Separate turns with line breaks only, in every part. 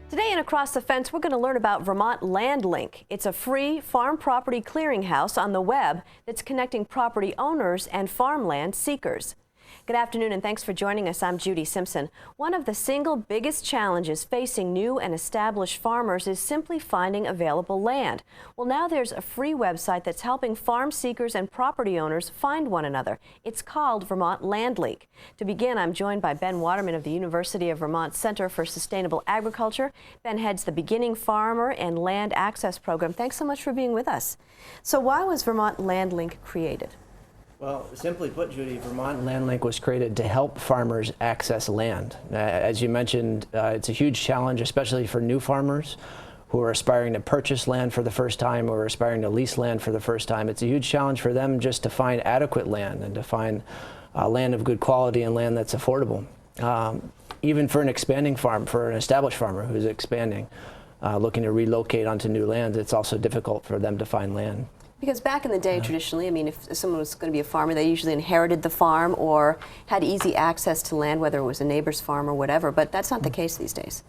Today in Across the Fence, we're going to learn about Vermont LandLink. It's a free farm property clearinghouse on the web that's connecting property owners and farmland seekers. Good afternoon and thanks for joining us. I'm Judy Simpson. One of the single biggest challenges facing new and established farmers is simply finding available land. Well, now there's a free website that's helping farm seekers and property owners find one another. It's called Vermont LandLink. To begin, I'm joined by Ben Waterman of the University of Vermont Center for Sustainable Agriculture. Ben heads the Beginning Farmer and Land Access Program. Thanks so much for being with us. So why was Vermont LandLink created?
Well, simply put, Judy, Vermont LandLink was created to help farmers access land. As you mentioned, it's a huge challenge, especially for new farmers who are aspiring to purchase land for the first time or aspiring to lease land for the first time. It's a huge challenge for them just to find adequate land and to find land of good quality and land that's affordable. Even for an expanding farm, for an established farmer who's expanding, looking to relocate onto new lands, it's also difficult for them to find land.
Because back in the day, traditionally, I mean, if someone was going to be a farmer, they usually inherited the farm or had easy access to land, whether it was a neighbor's farm or whatever, but that's not the case these days.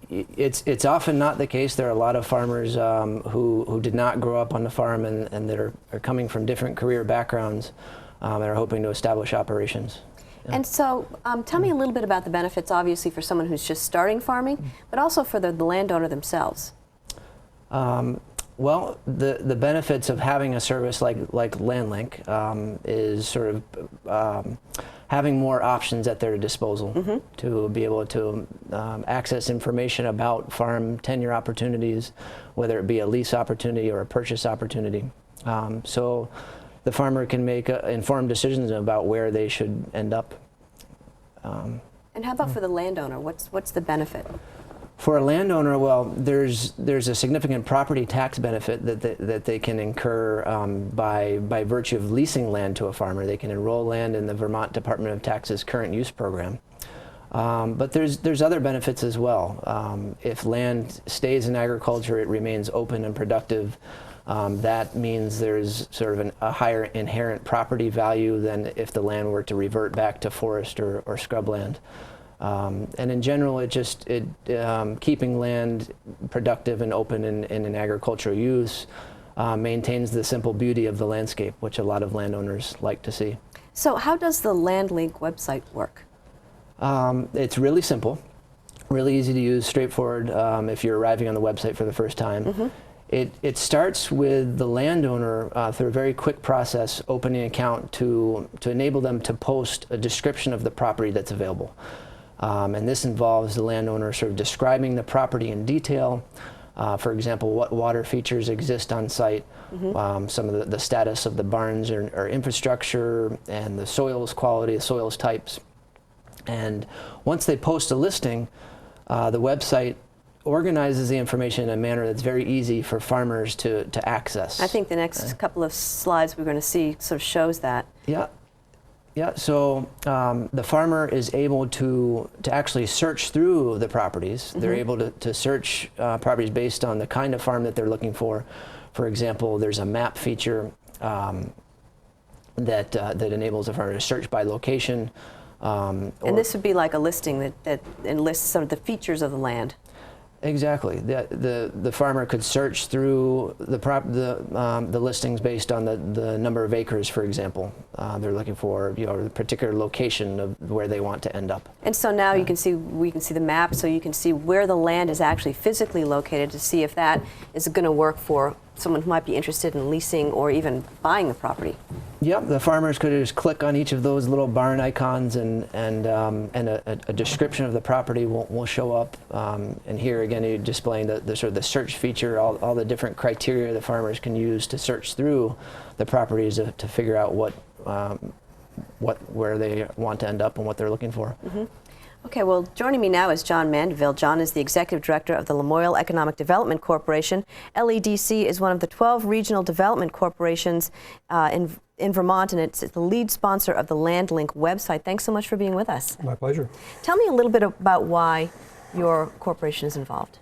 It's often not the case. There are a lot of farmers who did not grow up on the farm and that are coming from different career backgrounds and are hoping to establish operations. Yeah.
And so tell me a little bit about the benefits, obviously, for someone who's just starting farming, but also for the landowner themselves.
Well, the benefits of having a service like LandLink is sort of having more options at their disposal to be able to access information about farm tenure opportunities, whether it be a lease opportunity or a purchase opportunity. So the farmer can make informed decisions about where they should end up.
And how about for the landowner? What's the benefit?
For a landowner, well, there's a significant property tax benefit that they can incur by virtue of leasing land to a farmer. They can enroll land in the Vermont Department of Tax's current use program. But there's other benefits as well. If land stays in agriculture, it remains open and productive. That means there's sort of a higher inherent property value than if the land were to revert back to forest or scrubland. And in general, keeping land productive and open in an agricultural use maintains the simple beauty of the landscape, which a lot of landowners like to see.
So how does the LandLink website work?
It's really simple, really easy to use, straightforward if you're arriving on the website for the first time. It starts with the landowner through a very quick process opening an account to enable them to post a description of the property that's available. And this involves the landowner sort of describing the property in detail. For example, what water features exist on site, some of the status of the barns or infrastructure, and the soils quality, the soils types. And once they post a listing, the website organizes the information in a manner that's very easy for farmers to access.
I think the next couple of slides we're going to see sort of shows that.
Yeah, so the farmer is able to actually search through the properties. They're able to search properties based on the kind of farm that they're looking for. For example, there's a map feature that enables the farmer to search by location.
And this would be like a listing that enlists sort of the features of the land.
Exactly. The farmer could search through the listings based on the number of acres, for example. They're looking for the particular location of where they want to end up.
And so now we can see the map, so you can see where the land is actually physically located to see if that is going to work for someone who might be interested in leasing or even buying the property.
Yep, the farmers could just click on each of those little barn icons and a description of the property will show up. And here again, you're displaying the sort of the search feature, all the different criteria the farmers can use to search through the properties to figure out where they want to end up and what they're looking for.
Okay, well, joining me now is John Mandeville. John is the Executive Director of the Lamoille Economic Development Corporation. LEDC is one of the 12 regional development corporations in Vermont, and it's the lead sponsor of the LandLink website. Thanks so much for being with us.
My pleasure.
Tell me a little bit about why your corporation is involved.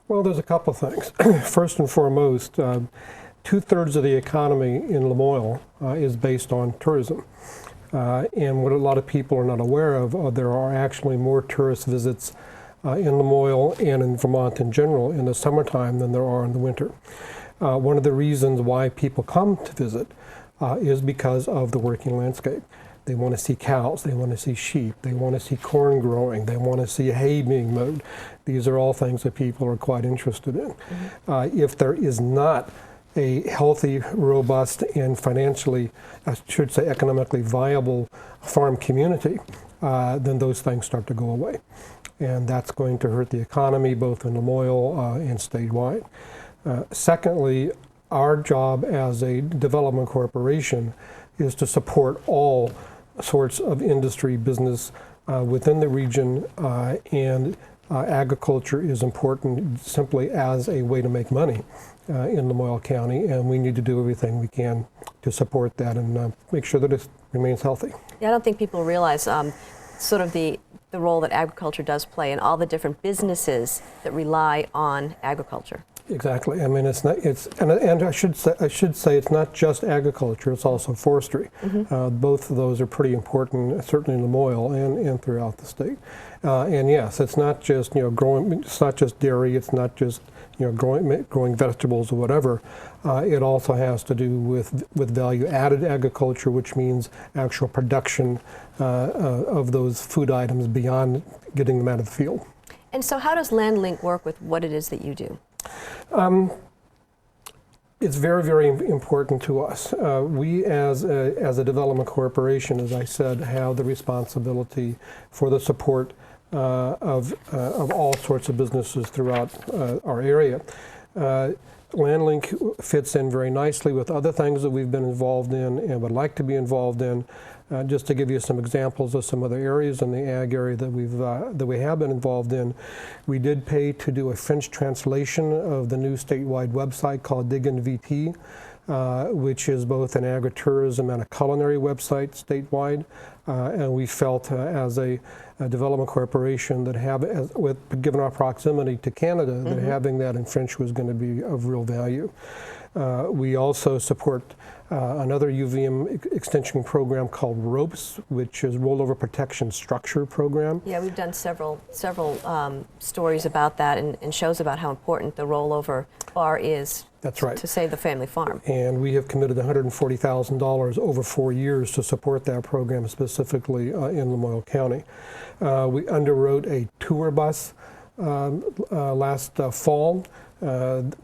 Well, there's a couple of things. First and foremost, 2/3 of the economy in Lamoille is based on tourism. And what a lot of people are not aware of, there are actually more tourist visits in Lamoille and in Vermont in general in the summertime than there are in the winter. One of the reasons why people come to visit is because of the working landscape. They want to see cows, they want to see sheep, they want to see corn growing, they want to see hay being mowed. These are all things that people are quite interested in. If there is not a healthy, robust, and financially, I should say economically viable farm community, then those things start to go away. And that's going to hurt the economy both in Lamoille and statewide. Secondly, our job as a development corporation is to support all sorts of industry business within the region, and agriculture is important simply as a way to make money in Lamoille County, and we need to do everything we can to support that and make sure that it remains healthy.
Yeah, I don't think people realize sort of the role that agriculture does play in all the different businesses that rely on agriculture.
Exactly. I mean, and I should say it's not just agriculture; it's also forestry. Both of those are pretty important, certainly in Lamoille and throughout the state. And yes, it's not just growing. It's not just dairy. It's not just growing vegetables or whatever. It also has to do with value-added agriculture, which means actual production of those food items beyond getting them out of the field.
And so, how does LandLink work with what it is that you do?
It's very, very important to us. We, as a development corporation, as I said, have the responsibility for the support of all sorts of businesses throughout our area. LandLink fits in very nicely with other things that we've been involved in and would like to be involved in. Just to give you some examples of some other areas in the ag area that we have been involved in, we did pay to do a French translation of the new statewide website called Diggin' VT, which is both an agritourism and a culinary website statewide. And we felt as a development corporation that given our proximity to Canada, that having that in French was going to be of real value. We also support another UVM extension program called ROPES, which is Rollover Protection Structure Program.
Yeah, we've done several stories about that and shows about how important the rollover bar is.
That's right.
To save the family farm.
And we have committed $140,000 over 4 years to support that program specifically in Lamoille County. We underwrote a tour bus last fall.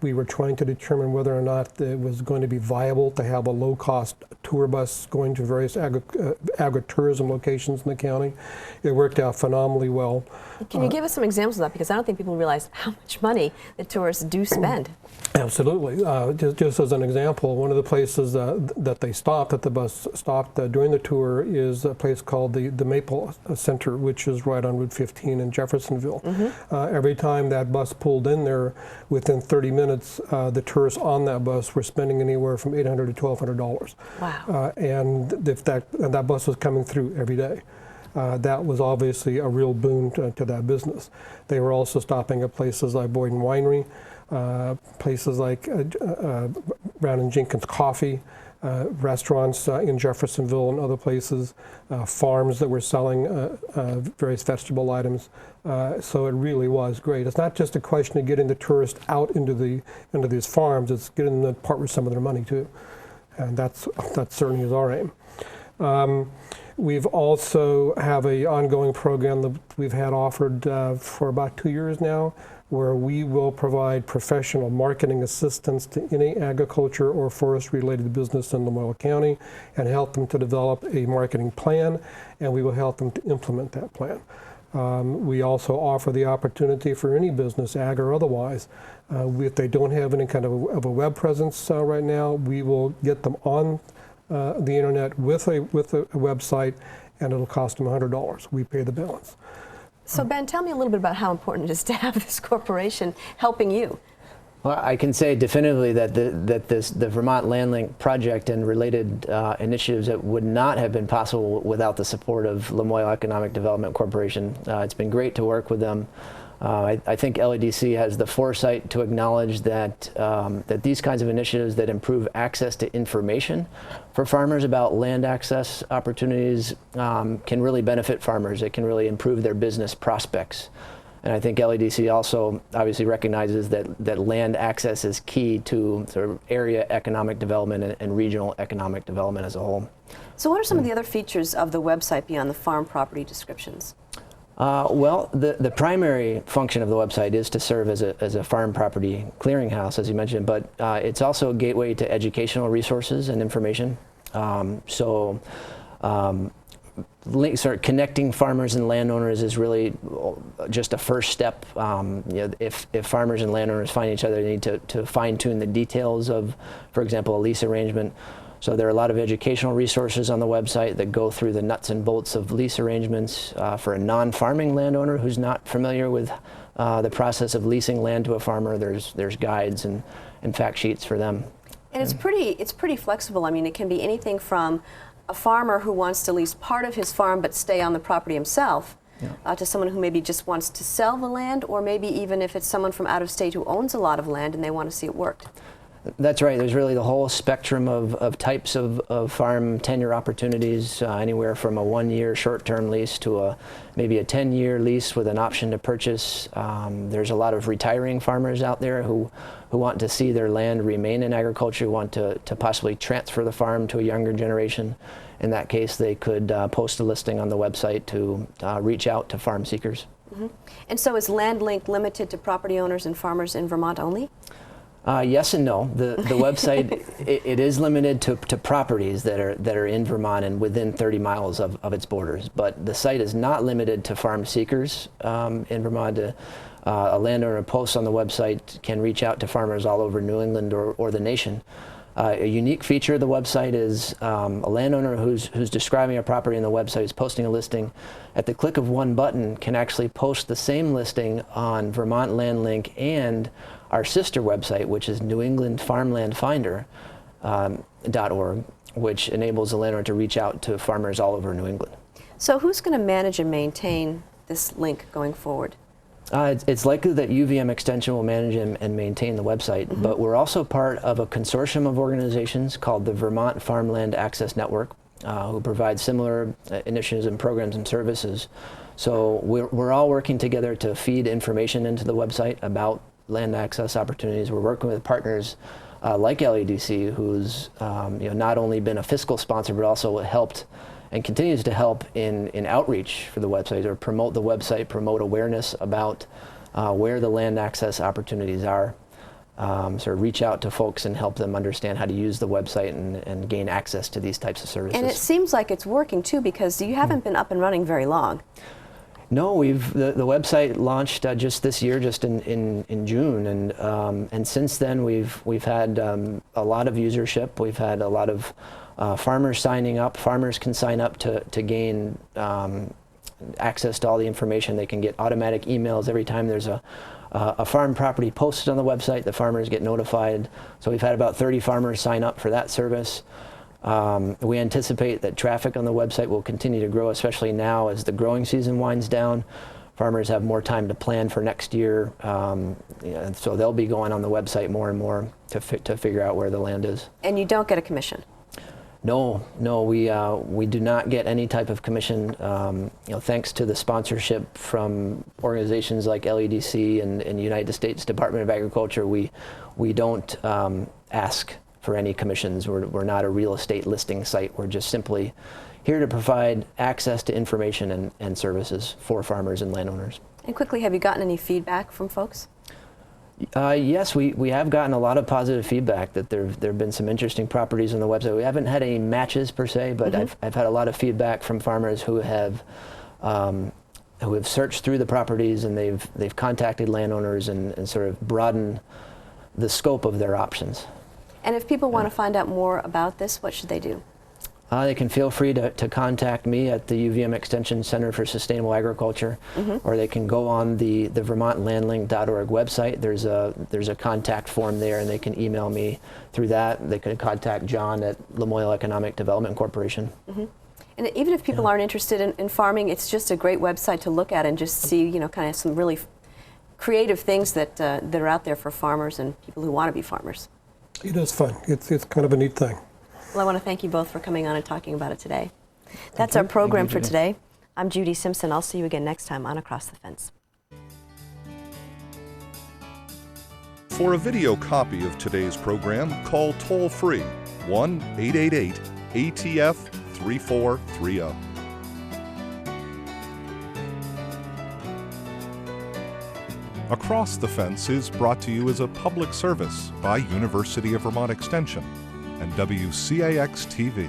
We were trying to determine whether or not it was going to be viable to have a low-cost tour bus going to various agritourism locations in the county. It worked out phenomenally well.
Can you give us some examples of that? Because I don't think people realize how much money the tourists do spend.
Absolutely. Just as an example, one of the places that the bus stopped during the tour is a place called the Maple Center, which is right on Route 15 in Jeffersonville. Every time that bus pulled in there, within 30 minutes, the tourists on that bus were spending anywhere from $800 to $1,200.
Wow.
And if that bus was coming through every day. That was obviously a real boon to that business. They were also stopping at places like Boyden Winery, places like Brown and Jenkins Coffee, restaurants in Jeffersonville and other places, farms that were selling various vegetable items. So it really was great. It's not just a question of getting the tourists out into these farms, it's getting them to part with some of their money too. And that certainly is our aim. We've also have an ongoing program that we've had offered for about 2 years now, where we will provide professional marketing assistance to any agriculture or forest-related business in Lamoille County and help them to develop a marketing plan, and we will help them to implement that plan. We also offer the opportunity for any business, ag or otherwise, if they don't have any kind of a web presence right now, we will get them on the internet with a website, and it'll cost them $100. We pay the balance.
So Ben, tell me a little bit about how important it is to have this corporation helping you.
Well, I can say definitively that the Vermont LandLink project and related initiatives that would not have been possible without the support of Lamoille Economic Development Corporation. It's been great to work with them. I think LEDC has the foresight to acknowledge that these kinds of initiatives that improve access to information for farmers about land access opportunities can really benefit farmers. It can really improve their business prospects. And I think LEDC also obviously recognizes that land access is key to sort of area economic development and regional economic development as a whole.
So what are some of the other features of the website beyond the farm property descriptions?
Well, the primary function of the website is to serve as a farm property clearinghouse, as you mentioned, but it's also a gateway to educational resources and information. Sort of connecting farmers and landowners is really just a first step. If farmers and landowners find each other, they need to fine-tune the details of, for example, a lease arrangement. So there are a lot of educational resources on the website that go through the nuts and bolts of lease arrangements. For a non-farming landowner who's not familiar with the process of leasing land to a farmer, there's guides and fact sheets for them.
And it's pretty flexible. I mean, it can be anything from a farmer who wants to lease part of his farm but stay on the property himself, to someone who maybe just wants to sell the land, or maybe even if it's someone from out of state who owns a lot of land and they want to see it worked.
That's right. There's really the whole spectrum of types of farm tenure opportunities, anywhere from a 1-year short-term lease to maybe a 10-year lease with an option to purchase. There's a lot of retiring farmers out there who want to see their land remain in agriculture, want to possibly transfer the farm to a younger generation. In that case, they could post a listing on the website to reach out to farm seekers.
Mm-hmm. And so is LandLink limited to property owners and farmers in Vermont only?
Yes and no. The website it is limited to properties that are in Vermont and within 30 miles of its borders. But the site is not limited to farm seekers in Vermont. A landowner posts on the website can reach out to farmers all over New England or the nation. A unique feature of the website is a landowner who's describing a property on the website is posting a listing. At the click of one button, can actually post the same listing on Vermont LandLink and our sister website, which is New England Farmland Finder.org, which enables the landowner to reach out to farmers all over New England.
So who's going to manage and maintain this link going forward?
It's likely that UVM Extension will manage and maintain the website, but we're also part of a consortium of organizations called the Vermont Farmland Access Network, who provide similar initiatives and programs and services. So we're all working together to feed information into the website about land access opportunities. We're working with partners like LEDC, who's not only been a fiscal sponsor, but also helped and continues to help in outreach for the website, or promote the website, promote awareness about where the land access opportunities are. Sort of reach out to folks and help them understand how to use the website and gain access to these types of services.
And it seems like it's working too, because you haven't been up and running very long.
No, the website launched just this year, just in June, and since then we've had a lot of usership. We've had a lot of farmers signing up. Farmers can sign up to gain access to all the information. They can get automatic emails every time there's a farm property posted on the website. The farmers get notified. So we've had about 30 farmers sign up for that service. We anticipate that traffic on the website will continue to grow, especially now as the growing season winds down. Farmers have more time to plan for next year, and so they'll be going on the website more and more to figure out where the land is. And
you don't get a commission?
No, we do not get any type of commission. Thanks to the sponsorship from organizations like LEDC and United States Department of Agriculture, we don't ask for any commissions. We're not a real estate listing site. We're just simply here to provide access to information and services for farmers and landowners.
And quickly, have you gotten any feedback from folks?
Yes, we have gotten a lot of positive feedback that there have been some interesting properties on the website. We haven't had any matches per se, but I've had a lot of feedback from farmers who have searched through the properties, and they've contacted landowners and sort of broadened the scope of their options.
And if people want to find out more about this, what should they do?
They can feel free to contact me at the UVM Extension Center for Sustainable Agriculture, or they can go on the VermontLandLink.org website. There's a contact form there, and they can email me through that. They can contact John at Lamoille Economic Development Corporation.
And even if people aren't interested in farming, it's just a great website to look at and just see, kind of some really creative things that are out there for farmers and people who want to be farmers.
It is fun. It's kind of a neat thing.
Well, I want to thank you both for coming on and talking about it today. That's our program for today. I'm Judy Simpson. I'll see you again next time on Across the Fence.
For a video copy of today's program, call toll-free 1-888-ATF-3430. Across the Fence is brought to you as a public service by University of Vermont Extension and WCAX-TV.